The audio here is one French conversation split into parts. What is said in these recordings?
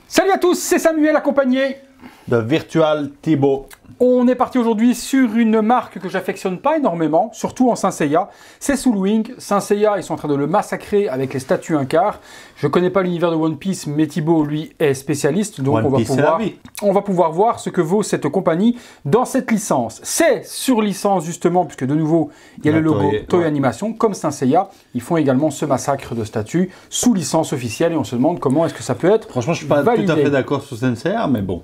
Salut à tous, c'est Samuel accompagné de Virtual Thibaut. On est parti aujourd'hui sur une marque que j'affectionne pas énormément, surtout en Saint Seiya. C'est Soul Wing. Saint Seiya, ils sont en train de le massacrer avec les statues 1/4. Je connais pas l'univers de One Piece, mais Thibaut, lui, est spécialiste. Donc on va pouvoir voir ce que vaut cette compagnie dans cette licence. C'est sur licence justement, puisque de nouveau, il y a le logo Toei Animation, comme Saint Seiya. Ils font également ce massacre de statues sous licence officielle et on se demande comment est-ce que ça peut être. Franchement, je suis pas tout à fait d'accord sur Saint Seiya, mais bon.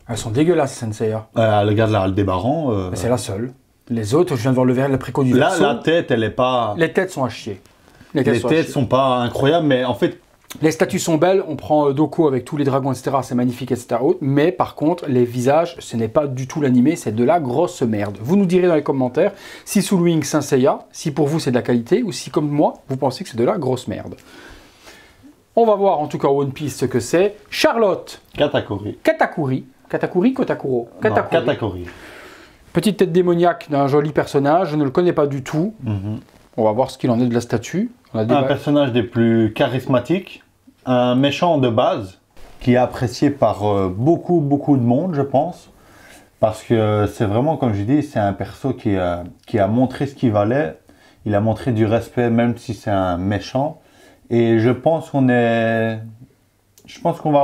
Elles sont dégueulasses, Saint Seiya. Regarde là, le débarrant. C'est la seule. Les autres, je viens de voir le préco du verso. Là, la tête, elle est pas... Les têtes sont à chier. Les têtes sont pas incroyables, mais en fait... Les statues sont belles, on prend Doko avec tous les dragons, etc. C'est magnifique, etc. Mais par contre, les visages, ce n'est pas du tout l'animé, c'est de la grosse merde. Vous nous direz dans les commentaires si Soul Wing, Saint Seiya, si pour vous c'est de la qualité, ou si comme moi, vous pensez que c'est de la grosse merde. On va voir en tout cas One Piece ce que c'est. Charlotte. Katakuri. Katakuri, Kotakuro. Katakuri. Petite tête démoniaque d'un joli personnage, je ne le connais pas du tout. On va voir ce qu'il en est de la statue. Un personnage des plus charismatiques, un méchant de base, qui est apprécié par beaucoup de monde, je pense. Parce que c'est vraiment, comme je dis, c'est un perso qui a montré ce qu'il valait. Il a montré du respect, même si c'est un méchant. Et je pense qu'on va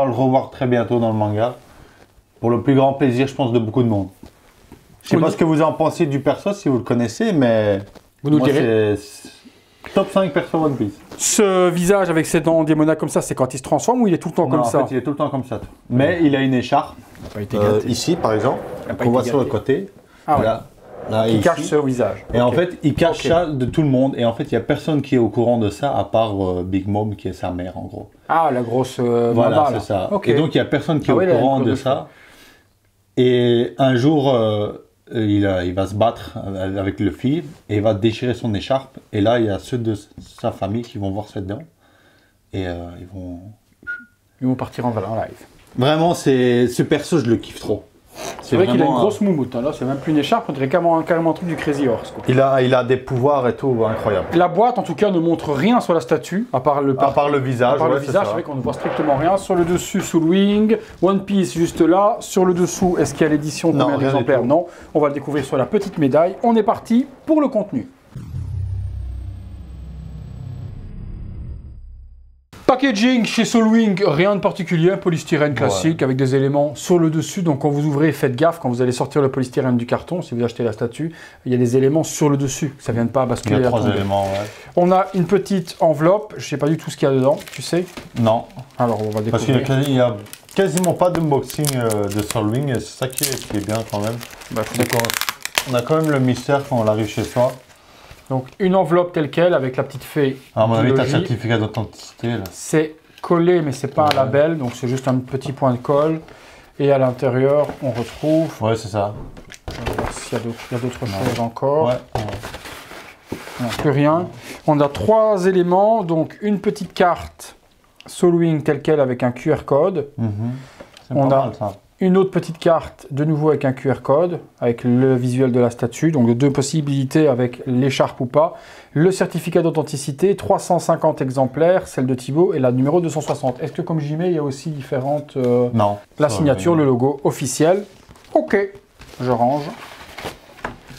le revoir très bientôt dans le manga. Pour le plus grand plaisir, je pense, de beaucoup de monde. Je sais pas ce que vous en pensez du perso, si vous le connaissez, mais vous nous direz. Top 5 perso One Piece. Ce visage avec ses dents démoniaques comme ça, c'est quand il se transforme ou il est tout le temps comme ça? En fait, il est tout le temps comme ça. Mais il a une écharpe. Il n'a pas été gâté. Ici, par exemple, qu'on voit sur le côté. Ah ouais. Là, il cache ce visage. Et en fait, il cache ça de tout le monde. Et en fait, il n'y a personne qui est au courant de ça, à part Big Mom, qui est sa mère, en gros. Ah, la grosse voilà, c'est ça. Et donc, il n'y a personne qui est au courant de ça. Et un jour, il va se battre avec Luffy et il va déchirer son écharpe. Et là, il y a ceux de sa famille qui vont voir ses dents. Et ils vont partir en live. Vraiment, ce perso, je le kiffe trop. C'est vrai qu'il a une grosse moumoute. Là, c'est même plus une écharpe, on dirait carrément un truc du Crazy Horse. Quoi. Il a des pouvoirs et tout, incroyable. La boîte, en tout cas, ne montre rien sur la statue, à part le visage. C'est vrai qu'on ne voit strictement rien. Sur le dessus, Soul Wing, One Piece juste là. Sur le dessous, est-ce qu'il y a l'édition? Combien d'exemplaires? Non. On va le découvrir sur la petite médaille. On est parti pour le contenu. Packaging chez Soul Wing, rien de particulier, un polystyrène classique avec des éléments sur le dessus. Donc quand vous ouvrez, faites gaffe, quand vous allez sortir le polystyrène du carton, si vous achetez la statue, il y a des éléments sur le dessus, ça ne vient pas basculer. Il y a 3 éléments, ouais. On a une petite enveloppe, je ne sais pas du tout ce qu'il y a dedans, tu sais? Non. Alors on va découvrir. Parce qu'il n'y a quasiment pas d'unboxing de Soul Wing, c'est ça qui est bien quand même. Bah, on a quand même le mystère quand on arrive chez soi. Donc une enveloppe telle quelle avec la petite fée. À mon avis, tu as le certificat d'authenticité. C'est collé, mais c'est pas un label, donc c'est juste un petit point de colle. Et à l'intérieur, on retrouve. Ouais, c'est ça. On va voir s'il y a d'autres choses encore. Ouais. Non, plus rien. On a 3 éléments, donc une petite carte Soul Wing telle quelle avec un QR code. C'est pas mal ça. Une autre petite carte, de nouveau avec un QR code, avec le visuel de la statue. Donc 2 possibilités avec l'écharpe ou pas. Le certificat d'authenticité, 350 exemplaires, celle de Thibaut, et la numéro 260. Est-ce que comme j'y mets, il y a aussi différentes... Non. La signature, le logo officiel. Ok, je range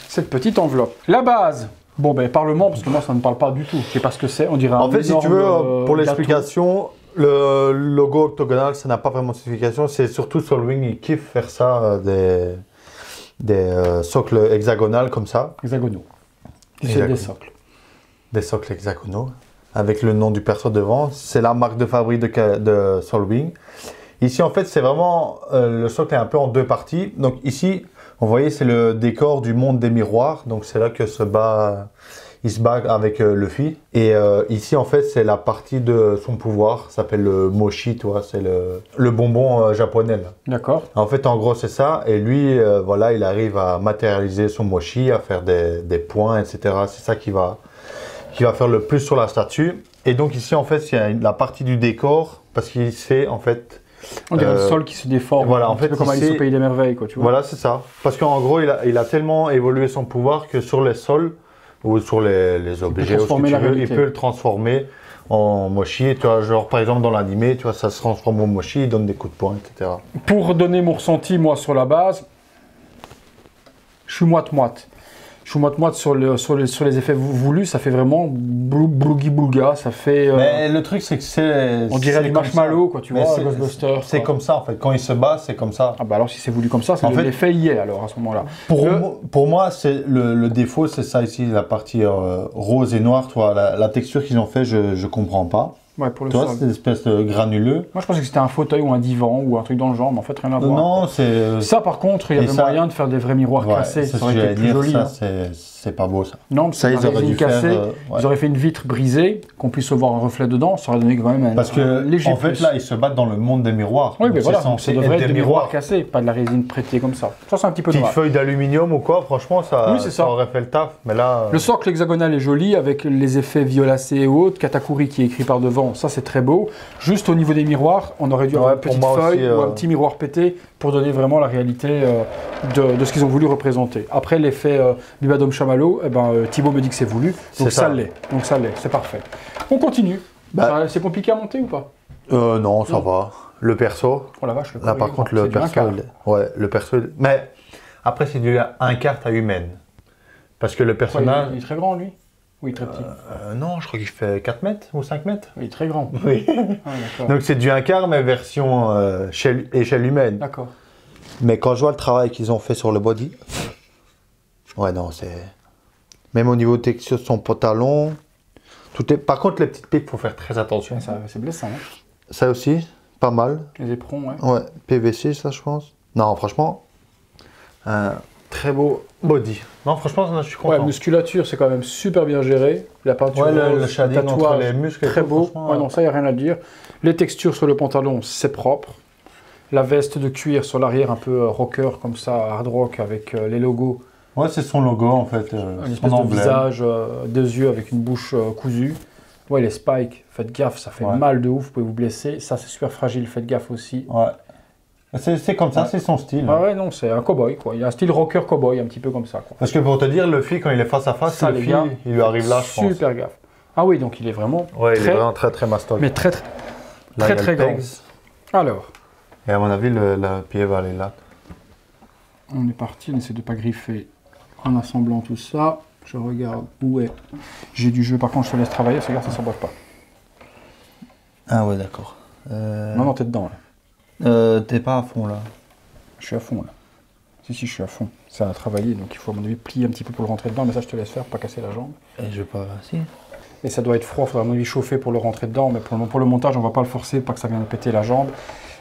cette petite enveloppe. La base. Bon ben parlement, parce que moi ça ne me parle pas du tout. Je sais pas ce que c'est, on dirait un En fait, si tu veux, pour l'explication... Le logo octogonal, ça n'a pas vraiment de signification. C'est surtout Soul Wing, il kiffe faire ça, des socles hexagonales comme ça. Hexagonaux. C'est des socles. Des socles hexagonaux, avec le nom du perso devant. C'est la marque de fabrique de Soul Wing. Ici, en fait, c'est vraiment... le socle est un peu en 2 parties. Donc ici, vous voyez, c'est le décor du monde des miroirs. Donc c'est là que il se bat avec Luffy. Et ici, en fait, c'est la partie de son pouvoir. Ça s'appelle le Mochi, tu vois. C'est le bonbon japonais, là. D'accord. En fait, en gros, c'est ça. Et lui, voilà, il arrive à matérialiser son Mochi, à faire des points, etc. C'est ça qui va faire le plus sur la statue. Et donc ici, en fait, il y a la partie du décor. Parce qu'il sait, en fait... On dirait le sol qui se déforme. Voilà, en fait, comme Alice au Pays des Merveilles, quoi, tu vois. Voilà, c'est ça. Parce qu'en gros, il a tellement évolué son pouvoir que sur les sols, ou sur les objets, il peut le transformer en mochi, tu vois, genre par exemple dans l'animé, tu vois, ça se transforme en mochi, il donne des coups de poing, etc. Pour donner mon ressenti, moi, sur la base, je suis moite-moite. Je suis moite-moite sur les effets voulus, ça fait vraiment blougi-boulga, ça fait... Mais le truc, c'est que c'est... on dirait du marshmallow, quoi, tu Mais vois, Ghostbusters. C'est comme ça, en fait. Quand il se bat, c'est comme ça. Ah bah alors, si c'est voulu comme ça, En fait, l'effet y est, alors, à ce moment-là. Pour moi, c'est le défaut, c'est ça ici, la partie rose et noire, toi, la texture qu'ils ont fait, je comprends pas. Ouais, pour le Toi, sol. c'est une espèce de granuleux. Moi, je pensais que c'était un fauteuil ou un divan ou un truc dans le genre, mais en fait, rien à voir. Non, c'est... Ça, par contre, il y avait moyen de faire des vrais miroirs cassés. Ça aurait été plus joli. Ça, c'est pas beau, ça. Non, parce ça, que ils auraient dû faire... ils auraient fait une vitre brisée, qu'on puisse voir un reflet dedans, ça aurait donné quand même Parce que, léger en fait, plus. là, ils se battent dans le monde des miroirs. Oui, mais voilà, ça devrait être des miroirs cassés, pas de la résine prêtée comme ça. Ça, c'est un petit peu petite dommage. feuille d'aluminium ou quoi, franchement, ça aurait fait le taf. Mais là... Le socle hexagonal est joli, avec les effets violacés et autres. Katakuri qui est écrit par devant, ça, c'est très beau. Juste au niveau des miroirs, on aurait dû avoir une petite feuille ou un petit miroir pété pour donner vraiment la réalité de ce qu'ils ont voulu représenter. Après, l'effet Bibadom Chamallow, Thibaut me dit que c'est voulu, donc ça l'est. Donc ça l'est, c'est parfait. On continue. C'est compliqué à monter ou pas? Non, ça va. Le perso. Oh la vache, là, par contre, le perso. Le perso. Mais après, c'est du 1/4 à humaine. Parce que le personnage. Il est très grand, lui? Oui, très petit. Non, je crois qu'il fait 4 mètres ou 5 mètres. Il est très grand. Oui. Donc c'est du 1/4, mais version échelle humaine. D'accord. Mais quand je vois le travail qu'ils ont fait sur le body, ouais, non, c'est... Même au niveau de texture de son pantalon, tout est... Par contre, les petites piques, il faut faire très attention. C'est blessant, hein. Ça aussi, pas mal. Les éperons, ouais. Ouais, PVC, ça, je pense. Non, franchement, très beau body. Non, franchement, je suis content. Ouais, musculature, c'est quand même super bien géré. La peinture, le shading entre les muscles, très beau. Ouais, non, ça, il n'y a rien à dire. Les textures sur le pantalon, c'est propre. La veste de cuir sur l'arrière, un peu rocker, comme ça, hard rock, avec les logos. Ouais, c'est son logo, en fait. Une espèce de visage, deux yeux avec une bouche cousue. Ouais, les spikes, faites gaffe, ça fait mal de ouf, vous pouvez vous blesser. Ça, c'est super fragile, faites gaffe aussi. Ouais. C'est comme ça, c'est son style. Ah ouais, non, c'est un cow-boy, quoi. Il y a un style rocker cow-boy, un petit peu comme ça, quoi. Parce que pour te dire, le Luffy, quand il est face à face, il lui arrive là, je pense. Super gaffe. Ah oui, donc il est vraiment il est vraiment très mastoc. Mais très grand. Alors. Et à mon avis, le pied va aller là. On est parti, on essaie de ne pas griffer en assemblant tout ça. Je regarde où est. J'ai du jeu, par contre, je te laisse travailler, regarde, ça ne s'emboîte pas. Ah ouais, d'accord. Non, t'es dedans, là. T'es pas à fond, là. Je suis à fond, là. Si, je suis à fond. Ça a travaillé, donc il faut à mon avis plier un petit peu pour le rentrer dedans, mais ça, je te laisse faire, pas casser la jambe. Et je vais pas... Si. Et ça doit être froid, il faudra à mon avis chauffer pour le rentrer dedans, mais pour le montage, on va pas le forcer, pas que ça vienne péter la jambe.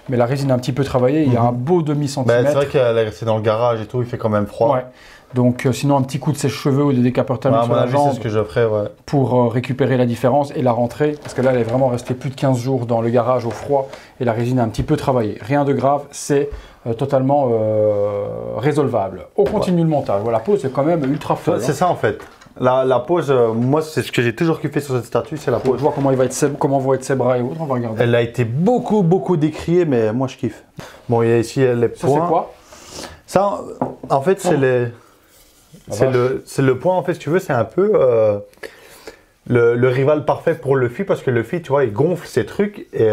Mais la résine a un petit peu travaillé, il y a un beau demi-centimètre. C'est vrai qu'elle est restée dans le garage et tout, il fait quand même froid. Ouais. Donc sinon un petit coup de sèche-cheveux ou de décapotable sur la jambe, c'est ce que je ferais, pour récupérer la différence et la rentrée, parce que là elle est vraiment restée plus de 15 jours dans le garage au froid et la résine a un petit peu travaillé. Rien de grave, c'est totalement résolvable. On continue le montage. Voilà, la pose est quand même ultra folle. C'est ça en fait. La pose, moi c'est ce que j'ai toujours kiffé sur cette statue, c'est la pose. Je vois comment vont être ses bras et autres, on va regarder. Elle a été beaucoup décriée, mais moi je kiffe. Bon, il y a ici les points. Ça c'est quoi? Ça, en fait, c'est le point, en fait, si tu veux, c'est un peu le rival parfait pour Luffy, parce que Luffy, tu vois, il gonfle ses trucs et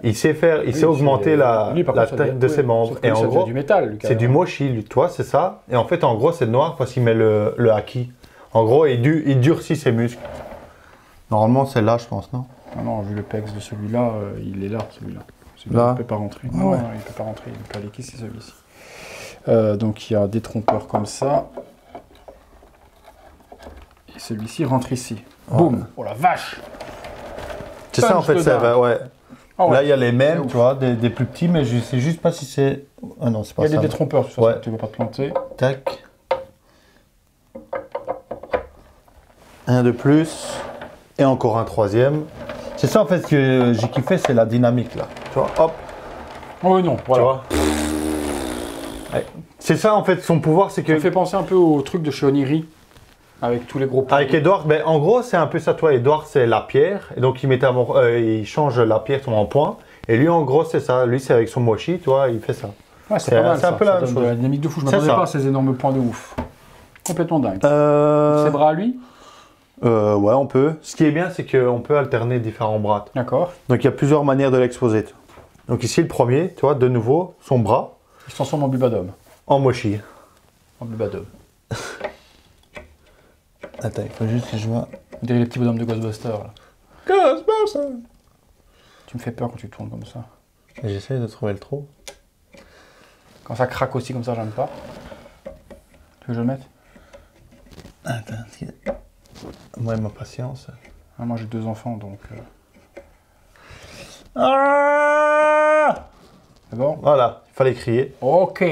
il sait augmenter la taille de ses membres. Et en gros, c'est du métal. C'est du mochi, lui, tu vois, c'est ça. Et en fait, en gros, c'est noir parce qu'il met le haki. En gros, il durcit ses muscles. Normalement, c'est là, je pense, non? Ah non, vu le pex de celui-là, il est là, celui-là. Là. Il ne peut pas rentrer. Ah non, ouais. il ne peut pas rentrer, il n'est pas liquide, c'est celui-ci. Donc il y a des trompeurs comme ça. Et celui-ci rentre ici. Boum! Oh la vache! C'est ça en fait, ouais. Ah ouais. Là il y a les mêmes, tu vois, des plus petits, mais je sais juste pas si c'est... Ah non, c'est pas ça. Il y a des détrompeurs, de toute façon, tu ne veux pas te planter. Tac. Un de plus. Et encore un troisième. C'est ça en fait que j'ai kiffé, c'est la dynamique là. Tu vois, hop. Oh oui, non, voilà. Tu vois. Ouais. C'est ça en fait, son pouvoir, c'est que... Ça me fait penser un peu au truc de chez Oniri, avec tous les gros points. Avec Edward, ben, en gros, c'est un peu ça, toi. Edward, c'est la pierre, et donc il change la pierre en point. Et lui, en gros, c'est ça. Lui, c'est avec son mochi, tu vois, il fait ça. Ouais, c'est pas mal, un peu la même donne chose. de la dynamique de fou. Je m'attendais pas à ces énormes points de ouf. Complètement dingue. Ses bras à lui? Ouais, on peut. Ce qui est bien, c'est qu'on peut alterner différents bras. D'accord. Donc il y a plusieurs manières de l'exposer. Donc ici, le premier, tu vois, de nouveau, son bras. Il se transforme en Bubadom. En mochi. En Bubadom. Attends, il faut juste que je vois. On dirait les petits bonhommes de Ghostbusters. Là. Ghostbusters. Tu me fais peur quand tu tournes comme ça. J'essaie de trouver le trou. Quand ça craque aussi comme ça, j'aime pas. Tu veux que je le mette? Attends, moi ma patience. Ah, moi j'ai 2 enfants donc. Ah, C'est bon? voilà, il fallait crier. Ok.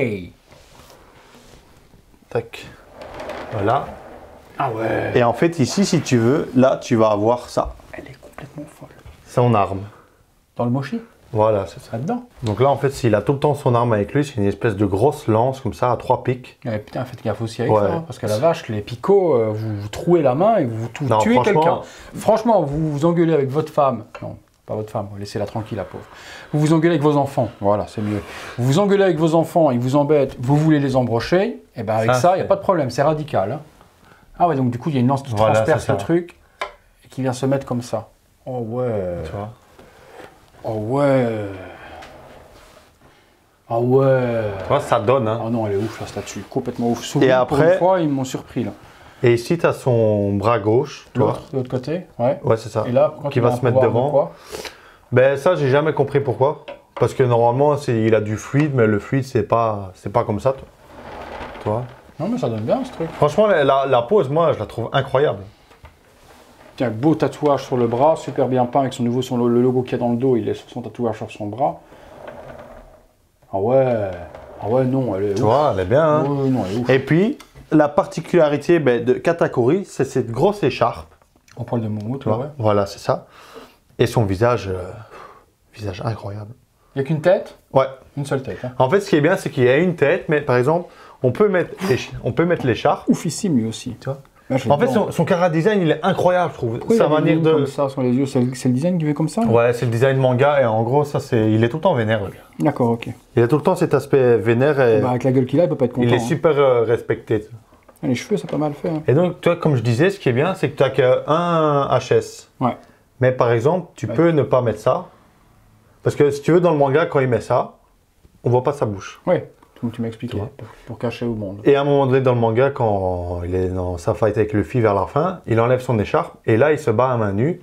Tac. Voilà. Ah ouais. Et en fait, ici, si tu veux, là, tu vas avoir ça. Elle est complètement folle. Son arme. Dans le mochi? Voilà, c'est ça. Là-dedans? Donc là, en fait, s'il a tout le temps son arme avec lui, c'est une espèce de grosse lance comme ça à 3 pics. Ouais, putain, faites gaffe aussi avec Ouais. ça, hein, parce que la vache, les picots, vous trouez la main et vous Non, tuez franchement- quelqu'un. Franchement, vous vous engueulez avec votre femme. Non, pas votre femme, laissez-la tranquille, la pauvre. Vous vous engueulez avec vos enfants, voilà, c'est mieux. Vous vous engueulez avec vos enfants, ils vous embêtent, vous voulez les embrocher, et ben avec ça, il n'y a pas de problème, c'est radical. Hein. Ah ouais, donc du coup, il y a une lance qui Voilà, transperce c'est le ça. truc et qui vient se mettre comme ça. Oh ouais. Tu vois. Oh ouais. Ah ouais. Tu vois, ça donne. Hein. Oh non, elle est ouf, la statue, complètement ouf. Souvent, Et pour après- une fois, ils m'ont surpris là. Et ici, tu as son bras gauche. Tu vois. L'autre, de l'autre côté, ouais. Ouais, c'est ça. Et là, quand Qui il va a un se mettre pouvoir de devant. quoi? Ben ça, j'ai jamais compris pourquoi. Parce que normalement, il a du fluide, mais le fluide, c'est pas comme ça. Tu vois. Non, mais ça donne bien ce truc. Franchement, la pose, moi, je la trouve incroyable. Tiens, beau tatouage sur le bras, super bien peint avec le logo qu'il y a dans le dos, il est sur son tatouage sur son bras. Ah ouais, non, elle est Tu ouf. vois, elle est bien. Hein. Ouais, non, elle est ouf. Et puis, la particularité de Katakuri, c'est cette grosse écharpe. Au poil de Momo, tu Tu vois. vois. Ouais. Voilà, c'est ça. Et son visage, visage incroyable. Il n'y a qu'une tête, Ouais. une seule tête. Hein. En fait, ce qui est bien, c'est qu'il y a une tête, mais par exemple, on peut mettre l'écharpe. Oufissime lui aussi. Tu vois. Là, je En fait, l'adore. son cara design, il est incroyable, je trouve. Pourquoi il Sa a des manière lignes de. comme ça sur les yeux, c'est le design qui fait comme ça là? Ouais, c'est le design manga, et en gros, ça, il est tout le temps vénère, le gars. D'accord, ok. Il a tout le temps cet aspect vénère et Bah, avec la gueule qu'il a, il peut pas être content. il est hein. super respecté. Ah, les cheveux, c'est pas mal fait. Hein. Et donc, toi, comme je disais, ce qui est bien, c'est que tu n'as qu'un HS. Ouais. Mais par exemple, tu peux ne pas mettre ça. Parce que si tu veux, dans le manga, quand il met ça, on voit pas sa bouche. Oui, comme tu m'as expliqué, Tu vois. pour cacher au monde. Et à un moment donné, dans le manga, quand il est dans sa fight avec Luffy vers la fin, il enlève son écharpe et là, il se bat à main nue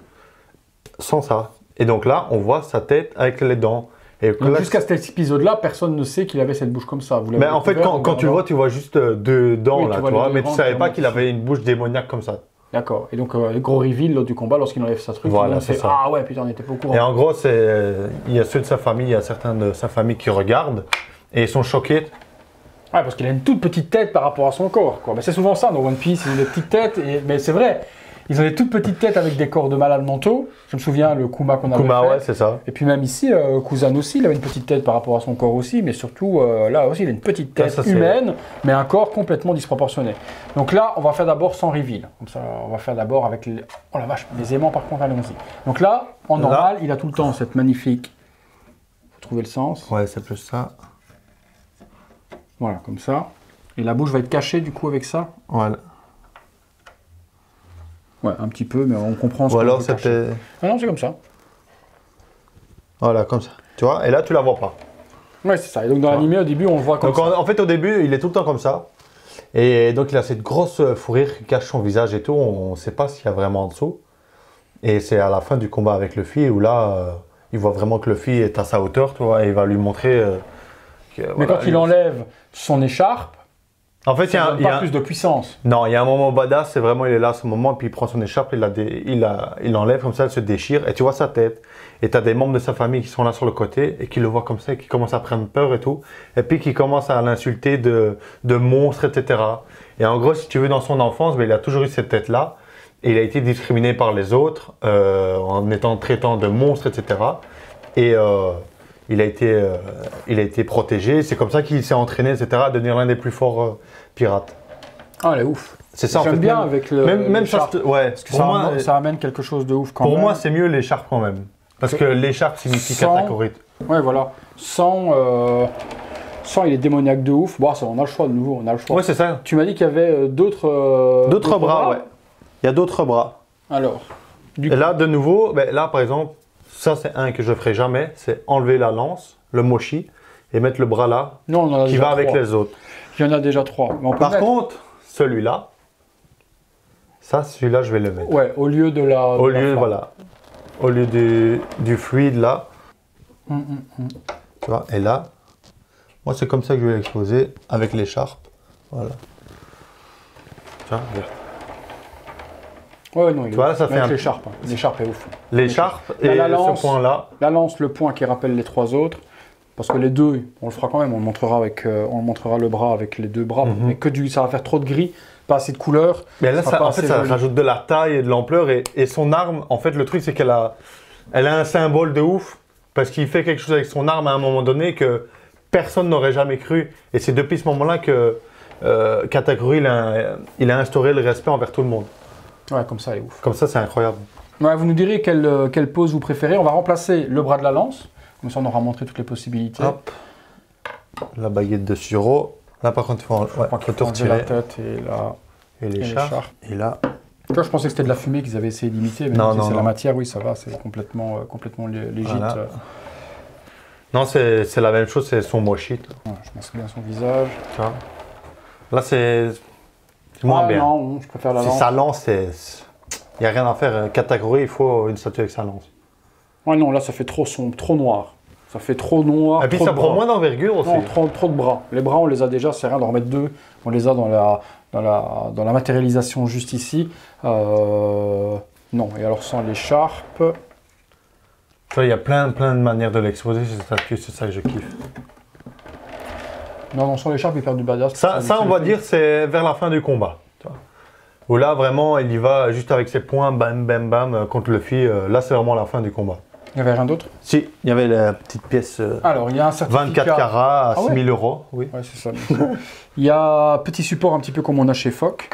sans ça. Et donc là, on voit sa tête avec les dents. Et Donc, là, jusqu'à cet épisode-là, personne ne sait qu'il avait cette bouche comme ça. Vous l'avez mais en fait, découvert quand tu le vois, tu vois juste deux dents, Oui, tu là, vois tu les vois, deux mais tu grands savais qui pas remontent qu'il avait une bouche démoniaque comme ça. D'accord. Et donc, gros reveal là, du combat, lorsqu'il enlève sa truc, Voilà, tout le monde c'est fait, ça. ah ouais, putain, on n'était pas au courant. Et en gros, il y a ceux de sa famille, il y a certains de sa famille qui regardent et ils sont choqués. Ouais, parce qu'il a une toute petite tête par rapport à son corps. Quoi. Mais c'est souvent ça dans One Piece, ils ont des petites têtes, mais c'est vrai. Ils ont des toutes petites têtes avec des corps de malades mentaux. Je me souviens, le Kuma qu'on avait Kuma, fait. ouais, c'est ça. Et puis même ici, Kuzan aussi, il avait une petite tête par rapport à son corps aussi, mais surtout, là aussi, il a une petite tête ça, c'est- humaine, mais un corps complètement disproportionné. Donc là, on va faire d'abord sans reveal. Comme ça, on va faire d'abord avec les... Oh la vache, les aimants par contre, allons-y. Donc là, en normal, il a tout le temps cette magnifique... Faut trouver le sens. Ouais, c'est plus ça. Voilà, comme ça. Et la bouche va être cachée du coup avec ça. Voilà. Ouais, un petit peu, mais on comprend ce Ou qu'on alors veut cacher. c'était. Ah non, c'est comme ça. Voilà, comme ça. Tu vois, et là, tu la vois pas. Ouais, c'est ça. Et donc dans l'animé, au début, on le voit comme Donc ça. en fait, au début, il est tout le temps comme ça. Et donc, il a cette grosse fourrure qui cache son visage et tout. On ne sait pas s'il y a vraiment en dessous. Et c'est à la fin du combat avec Luffy où là, il voit vraiment que Luffy est à sa hauteur, tu vois, et il va lui montrer. Que, Mais voilà, quand il enlève son écharpe, En fait, il y ça a, donne il y pas a- plus de puissance. Non, il y a un moment badass, c'est vraiment, il est là à ce moment, puis il prend son écharpe, il l'enlève comme ça, elle se déchire, et tu vois sa tête. Et tu as des membres de sa famille qui sont là sur le côté, et qui le voient comme ça, et qui commencent à prendre peur et tout, et puis qui commencent à l'insulter de monstre, etc. Et en gros, si tu veux, dans son enfance, ben, il a toujours eu cette tête-là, et il a été discriminé par les autres, en étant traitant de monstre, etc. Et il a été protégé, c'est comme ça qu'il s'est entraîné, etc., à devenir l'un des plus forts pirates. Ah, elle est ouf. C'est ça, en J'aime fait. bien même- avec le. Même ça, l'écharpe. ouais. Parce que Pour moi, ça amène quelque chose de ouf quand pour même. moi, c'est mieux l'écharpe quand même. Parce que l'écharpe signifie Sans- Katakuri. Ouais, voilà. Sans, il est démoniaque de ouf. Bon, ça, on a le choix de nouveau, on a le choix. Ouais, c'est ça. Tu m'as dit qu'il y avait d'autres. D'autres bras, ouais. Il y a d'autres bras. Alors, Et là, de nouveau, ben, là par exemple, ça c'est un que je ne ferai jamais, c'est enlever la lance, le mochi, et mettre le bras là, non, on en a qui déjà va avec 3. les autres. Il y en a déjà 3. Mais on peut Par mettre- contre, celui-là, celui-là je vais le mettre. Ouais, au lieu de la. Au de la lieu, flamme. voilà, au lieu du fluide là, tu vois, et là, moi c'est comme ça que je vais l'exposer avec l'écharpe, voilà. Tiens, regarde. Ouais, non, il Tu vois, là, ça fait un- l'écharpe. L'écharpe est ouf. L'écharpe Là, et la lance. ce point là, La lance, le point qui rappelle les 3 autres. Parce que les deux, on le fera quand même, on le montrera le bras avec les 2 bras. Mais ça va faire trop de gris, pas assez de couleur. mais là, Ça sera pas en fait, assez ça joli. rajoute de la taille et de l'ampleur. Et son arme, en fait, le truc, c'est elle a un symbole de ouf. Parce qu'il fait quelque chose avec son arme à un moment donné que personne n'aurait jamais cru. Et c'est depuis ce moment-là que Katakuri, il a instauré le respect envers tout le monde. Ouais, comme ça, elle est ouf. Comme ça, c'est incroyable. Ouais, vous nous direz quelle pose vous préférez. On va remplacer le bras de la lance. Comme ça, on aura montré toutes les possibilités. Hop. La baguette de sureau. Là, par contre, il faut, Je crois qu'il faut enlever la tête et la... Et l'écharpe. l'écharpe. Et là, Toi, je pensais que c'était de la fumée qu'ils avaient essayé d'imiter. Mais Non, si non, c'est non. la matière, oui, ça va. C'est complètement légit. Voilà. non, c'est la même chose, c'est son mochi. Ouais, je pense bien son visage. Tu vois. Là, c'est moins Ah, bien. Non, je préfère la Si lance. sa lance, il n'y a rien à faire. Katakuri, il faut une statue avec sa lance. Ouais, non, là, ça fait trop sombre, trop noir. Ça fait trop noir. Et puis, trop ça de prend bras. moins d'envergure aussi. Non, trop de bras. Les bras, on les a déjà, c'est rien d'en remettre 2. On les a dans la matérialisation juste ici. Non, et alors sans l'écharpe. Tu vois, il y a plein de manières de l'exposer, cette statue, c'est ça que je kiffe. Non, sans l'écharpe, il perd du badass. Ça, on va dire, c'est vers la fin du combat. Tu vois. Où là, vraiment, il y va juste avec ses poings, bam, bam, bam, contre le Luffy. Là, c'est vraiment la fin du combat. Il n'y avait rien d'autre. Si, il y avait la petite pièce Alors, il y a un certificat. 24 carats à Ah ouais. 6 000 €. Oui. Ouais, c'est ça. Il y a petit support un petit peu comme on a chez Fock.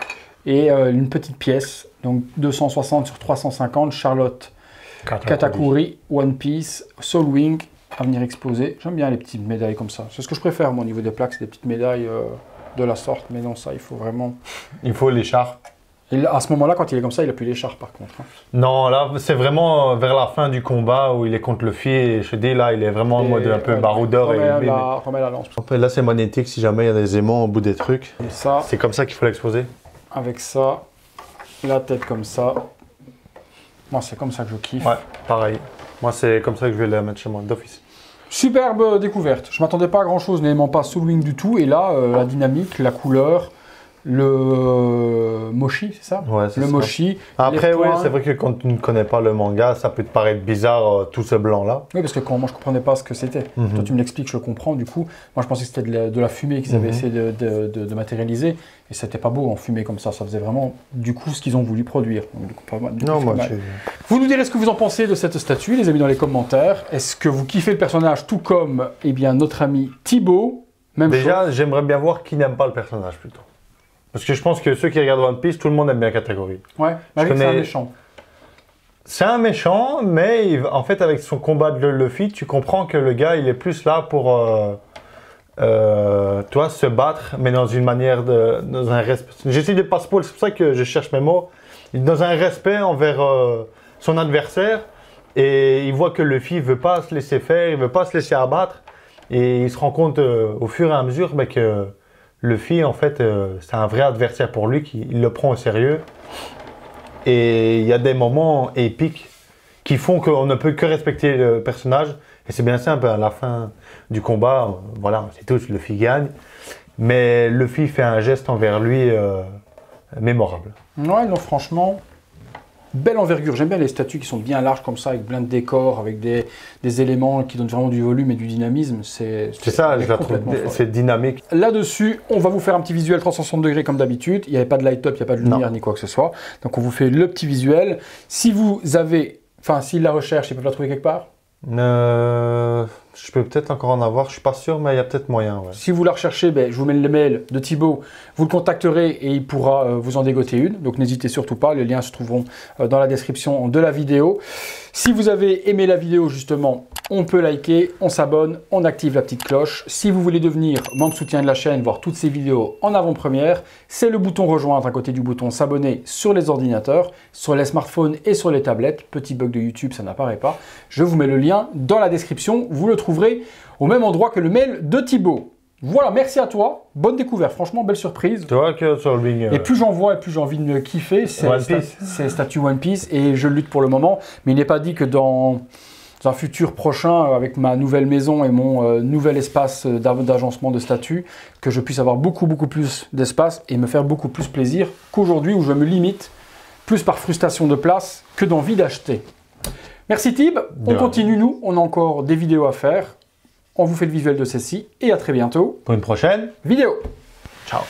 Et une petite pièce, donc 260 sur 350, Charlotte Katakuri, One Piece, Soul Wing, à venir exposer. J'aime bien les petites médailles comme ça. C'est ce que je préfère, moi, au niveau des plaques, c'est des petites médailles de la sorte. Mais non, ça, il faut vraiment... Il faut l'écharpe. Et à ce moment-là, quand il est comme ça, il n'a plus l'écharpe, par contre. Hein. Non, là, c'est vraiment vers la fin du combat où il est contre Luffy. Et je te dis, là, il est vraiment en mode un peu baroudeur. Remets la lance. Là, c'est magnétique si jamais il y a des aimants au bout des trucs. Et ça, C'est comme ça qu'il faut l'exposer. avec ça, la tête comme ça. Moi, c'est comme ça que je kiffe. Ouais, pareil. Moi, c'est comme ça que je vais la mettre chez moi, d'office. Superbe découverte. Je m'attendais pas à grand chose, n'aimant pas Soul Wing du tout. Et là, la dynamique, la couleur, le mochi, c'est ça? Ouais, c'est Le ça. mochi. Après, les oui, points. c'est vrai que quand tu ne connais pas le manga, ça peut te paraître bizarre, tout ce blanc-là. Oui, parce que moi, je comprenais pas ce que c'était. Toi, tu me l'expliques, je le comprends. Du coup, moi, je pensais que c'était de la fumée qu'ils avaient essayé de matérialiser. Et c'était pas beau en fumée comme ça. Ça faisait vraiment, du coup, ce qu'ils ont voulu produire. Donc, du coup, pas mal. Du coup, Non, c'est moi, pas mal. Vous nous direz ce que vous en pensez de cette statue, les amis, dans les commentaires. Est-ce que vous kiffez le personnage tout comme notre ami Thibaut? Même chose. déjà, j'aimerais bien voir qui n'aime pas le personnage, plutôt. Parce que je pense que ceux qui regardent One Piece, tout le monde aime bien Katakuri. Ouais, mais avec connais- c'est un méchant. C'est un méchant, mais en fait, avec son combat de Luffy, tu comprends que le gars, il est plus là pour toi, se battre, mais dans une manière dans un respect. J'essaie de pas spoil, c'est pour ça que je cherche mes mots. Dans un respect envers son adversaire, et il voit que Luffy ne veut pas se laisser faire, il ne veut pas se laisser abattre, et il se rend compte au fur et à mesure que Luffy, en fait, c'est un vrai adversaire pour lui, qu'il le prend au sérieux. Et il y a des moments épiques qui font qu'on ne peut que respecter le personnage. Et c'est bien simple, à la fin du combat, voilà, c'est tout, Luffy gagne. Mais Luffy fait un geste envers lui mémorable. Ouais, non, franchement, belle envergure. J'aime bien les statues qui sont bien larges comme ça, avec plein de décors, avec des éléments qui donnent vraiment du volume et du dynamisme. C'est ça, je la trouve, c'est dynamique. Là-dessus, on va vous faire un petit visuel 360 degrés comme d'habitude. Il n'y avait pas de light-up, il n'y a pas de lumière ni quoi que ce soit. Donc on vous fait le petit visuel. Si vous avez, s'ils la recherchent, ils peuvent la trouver quelque part? Je peux peut-être encore en avoir, je suis pas sûr, mais il y a peut-être moyen. Ouais. Si vous la recherchez, je vous mets le mail de Thibaut, vous le contacterez et il pourra vous en dégoter une. Donc n'hésitez surtout pas, les liens se trouveront dans la description de la vidéo. Si vous avez aimé la vidéo justement, on peut liker, on s'abonne, on active la petite cloche. Si vous voulez devenir membre soutien de la chaîne, voir toutes ces vidéos en avant-première, c'est le bouton rejoindre à côté du bouton s'abonner sur les ordinateurs, sur les smartphones et sur les tablettes. Petit bug de YouTube, ça n'apparaît pas. Je vous mets le lien dans la description, vous le trouverez au même endroit que le mail de Thibaut. Voilà, merci à toi, bonne découverte, franchement belle surprise. Tu vois que sur le Wing. Et plus j'en vois et plus j'ai envie de me kiffer, c'est statut One Piece et je lutte pour le moment, mais il n'est pas dit que dans un futur prochain, avec ma nouvelle maison et mon nouvel espace d'agencement de statues, que je puisse avoir beaucoup plus d'espace et me faire beaucoup plus plaisir qu'aujourd'hui où je me limite plus par frustration de place que d'envie d'acheter. Merci Thib, on continue nous, on a encore des vidéos à faire. On vous fait le visuel de celle-ci et à très bientôt pour une prochaine vidéo. Ciao.